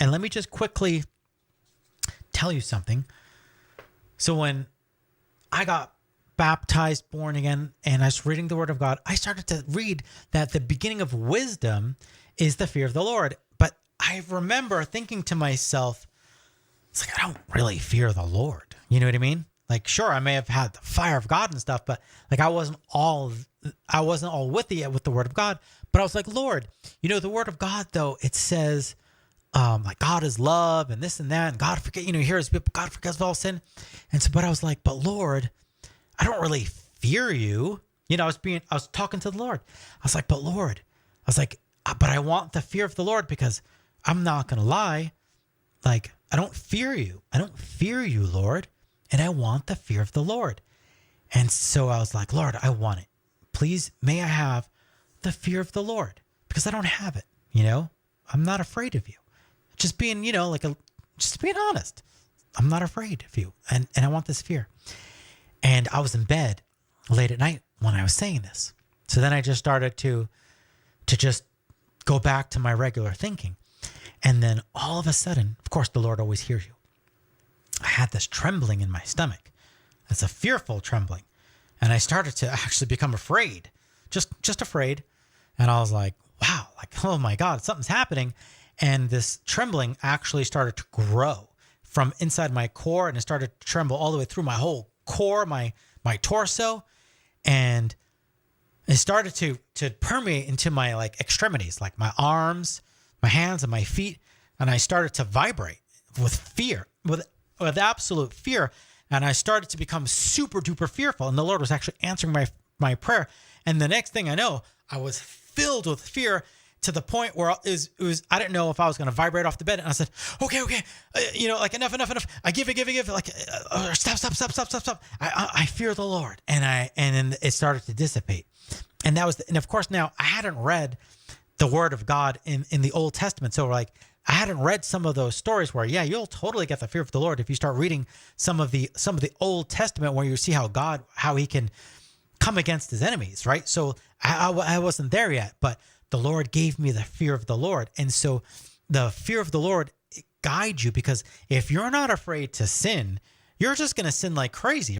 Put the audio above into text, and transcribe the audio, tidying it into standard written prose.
And let me just quickly tell you something. So when I got baptized, born again, and I was reading the Word of God, I started to read that the beginning of wisdom is the fear of the Lord. But I remember thinking to myself, it's like, I don't really fear the Lord. You know what I mean? Like, sure, I may have had the fire of God and stuff, but like I wasn't all with the Word of God. But I was like, Lord, the Word of God, though, it says, like God is love and this and that, and God forget, here is people, God forgives all sin. And so, but I was like, but Lord, I don't really fear you. I was talking to the Lord. I was like, but Lord, I was like, but I want the fear of the Lord, because I'm not going to lie. Like, I don't fear you. I don't fear you, Lord. And I want the fear of the Lord. And so I was like, Lord, I want it. Please, may I have the fear of the Lord, because I don't have it. I'm not afraid of you. Just being, just being honest. I'm not afraid of you. And I want this fear. And I was in bed late at night when I was saying this. So then I just started to just go back to my regular thinking. And then all of a sudden, of course, the Lord always hears you. I had this trembling in my stomach. It's a fearful trembling. And I started to actually become afraid, just afraid. And I was like, wow, like, oh my God, something's happening. And this trembling actually started to grow from inside my core, and it started to tremble all the way through my whole core, my torso. And it started to permeate into my like extremities, like my arms, my hands, and my feet. And I started to vibrate with fear, with absolute fear. And I started to become super duper fearful. And the Lord was actually answering my prayer. And the next thing I know, I was filled with fear to the point where it was I didn't know if I was going to vibrate off the bed. And I said, okay, like enough. I give it, like stop. I fear the Lord. And then it started to dissipate. And and of course now I hadn't read the Word of God in the Old Testament. So like I hadn't read some of those stories where, yeah, you'll totally get the fear of the Lord if you start reading some of the Old Testament, where you see how he can come against his enemies, right? So I wasn't there yet, but the Lord gave me the fear of the Lord. And so the fear of the Lord guides you, because if you're not afraid to sin, you're just going to sin like crazy.